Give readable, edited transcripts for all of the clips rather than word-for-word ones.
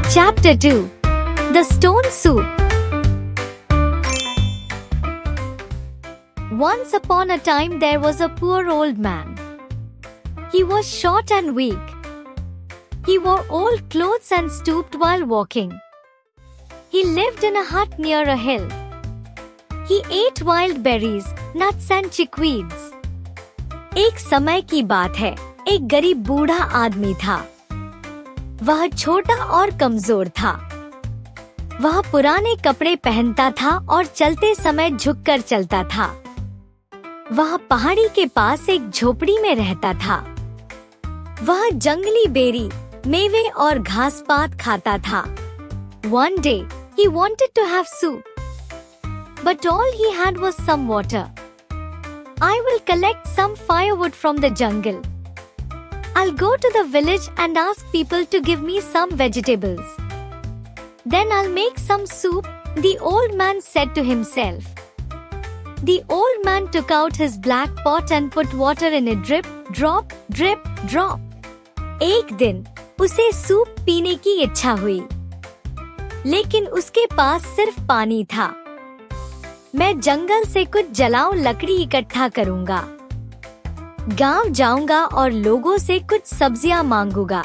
Chapter 2. The Stone Soup. Once upon a time there was a poor old man. He was short and weak. He wore old clothes and stooped while walking. He lived in a hut near a hill. He ate wild berries, nuts and chickweeds. एक समय की बात है, एक गरीब बूढ़ा आदमी था। वह छोटा और कमजोर था। वह पुराने कपड़े पहनता था और चलते समय झुककर चलता था। वह पहाड़ी के पास एक झोपड़ी में रहता था। वह जंगली बेरी, मेवे और घास पात खाता था। One day, he wanted to have soup, but all he had was some water. I will collect some firewood from the jungle. I'll go to the village and ask people to give me some vegetables. Then I'll make some soup, the old man said to himself. The old man took out his black pot and put water in it, drip, drop, drip, drop. एक दिन उसे soup पीने की इच्छा हुई, लेकिन उसके पास सिर्फ पानी था। मैं जंगल से कुछ जलाऊ लकड़ी इकट्ठा करूंगा, गांव जाऊंगा और लोगों से कुछ सब्जियां मांगूंगा,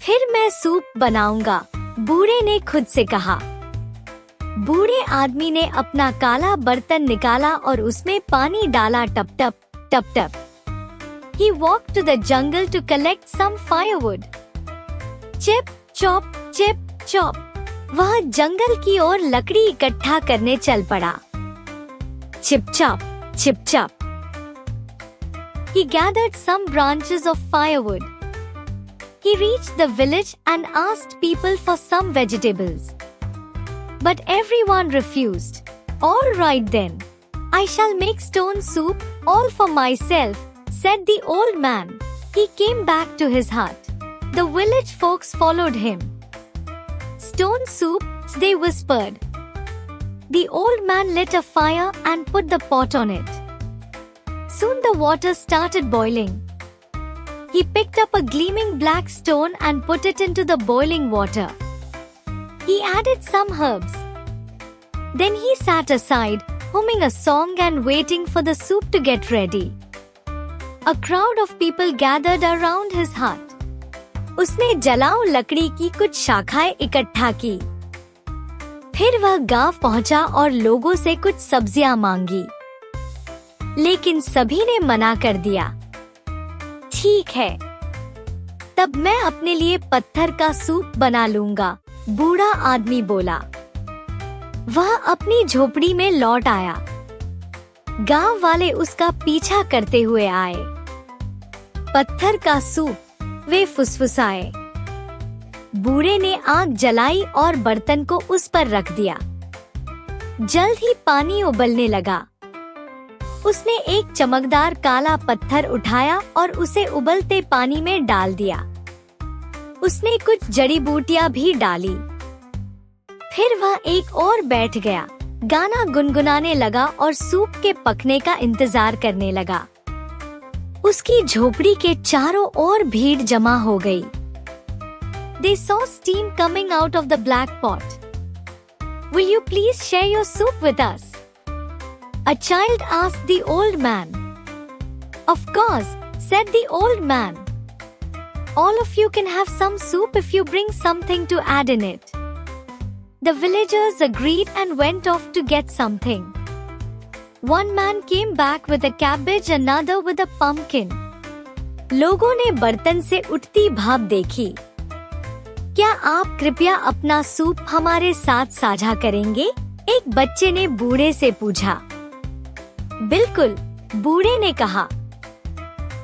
फिर मैं सूप बनाऊंगा, बूढ़े ने खुद से कहा। बूढ़े आदमी ने अपना काला बर्तन निकाला और उसमें पानी डाला, टप टप टप टप। He walked to the jungle to collect some firewood. Chip chop chip chop. वह जंगल की ओर लकड़ी इकट्ठा करने चल पड़ा। Chip chop chip chop. He gathered some branches of firewood. He reached the village and asked people for some vegetables. But everyone refused. All right then, I shall make stone soup all for myself, said the old man. He came back to his hut. The village folks followed him. Stone soup, they whispered. The old man lit a fire and put the pot on it. Soon the water started boiling. He picked up a gleaming black stone and put it into the boiling water. He added some herbs. Then he sat aside, humming a song and waiting for the soup to get ready. A crowd of people gathered around his hut. उसने जलाऊ लकड़ी की कुछ शाखाएं इकट्ठा की। फिर वह गांव पहुंचा और लोगों से कुछ सब्जियां मांगी, लेकिन सभी ने मना कर दिया। ठीक है, तब मैं अपने लिए पत्थर का सूप बना लूंगा, बूढ़ा आदमी बोला। वह अपनी झोपड़ी में लौट आया। गांव वाले उसका पीछा करते हुए आए। पत्थर का सूप, वे फुसफुसाए। बूढ़े ने आग जलाई और बर्तन को उस पर रख दिया। जल्द ही पानी उबलने लगा। उसने एक चमकदार काला पत्थर उठाया और उसे उबलते पानी में डाल दिया। उसने कुछ जड़ी बूटियां भी डाली। फिर वह एक और बैठ गया, गाना गुनगुनाने लगा और सूप के पकने का इंतजार करने लगा। उसकी झोपड़ी के चारों ओर भीड़ जमा हो गई। They saw steam coming out of the black pot. Will you please share your soup with us? A child asked the old man. Of course, said the old man. All of you can have some soup if you bring something to add in it. The villagers agreed and went off to get something. One man came back with a cabbage, another with a pumpkin. लोगों ने बर्तन से उठती भाप देखी। क्या आप कृपया अपना सूप हमारे साथ साझा करेंगे? एक बच्चे ने बूढ़े से पूछा। बिल्कुल, बूढ़े ने कहा।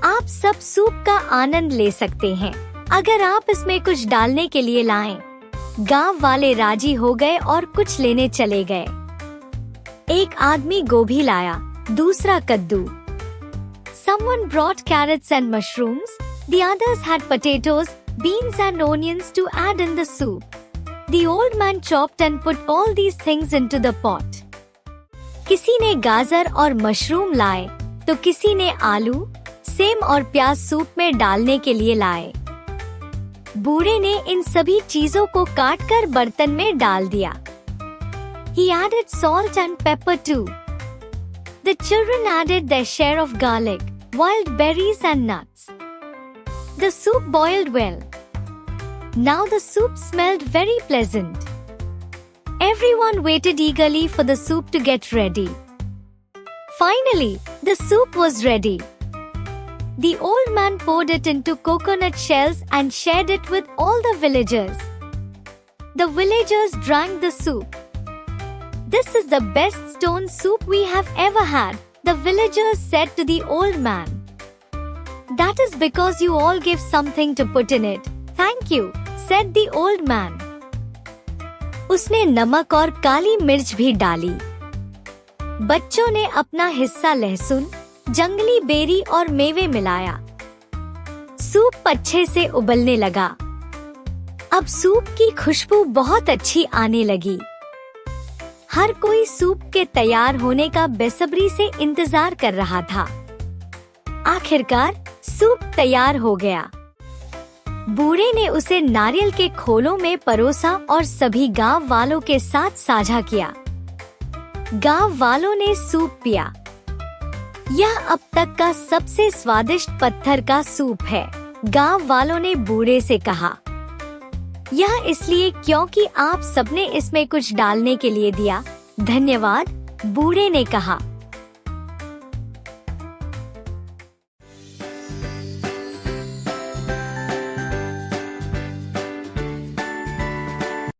आप सब सूप का आनंद ले सकते हैं, अगर आप इसमें कुछ डालने के लिए लाएं। गांव वाले राजी हो गए और कुछ लेने चले गए। एक आदमी गोभी लाया, दूसरा कद्दू। Someone brought carrots and mushrooms. The others had potatoes, beans and onions to add in the soup. The old man chopped and put all these things into the pot. किसी ने गाजर और मशरूम लाए, तो किसी ने आलू, सेम और प्याज सूप में डालने के लिए लाए। बूढ़े ने इन सभी चीजों को काटकर बर्तन में डाल दिया। He added salt and pepper too. The children added their share of garlic, wild berries and nuts. The soup boiled well. Now the soup smelled very pleasant. Everyone waited eagerly for the soup to get ready. Finally, the soup was ready. The old man poured it into coconut shells and shared it with all the villagers. The villagers drank the soup. This is the best stone soup we have ever had, the villagers said to the old man. That is because you all give something to put in it. Thank you, said the old man. उसने नमक और काली मिर्च भी डाली। बच्चों ने अपना हिस्सा लहसुन, जंगली बेरी और मेवे मिलाया। सूप अच्छे से उबलने लगा। अब सूप की खुशबू बहुत अच्छी आने लगी। हर कोई सूप के तैयार होने का बेसब्री से इंतजार कर रहा था। आखिरकार सूप तैयार हो गया। बूढ़े ने उसे नारियल के खोलों में परोसा और सभी गांव वालों के साथ साझा किया। गांव वालों ने सूप पिया। यह अब तक का सबसे स्वादिष्ट पत्थर का सूप है, गांव वालों ने बूढ़े से कहा। यह इसलिए क्योंकि आप सबने इसमें कुछ डालने के लिए दिया। धन्यवाद, बूढ़े ने कहा।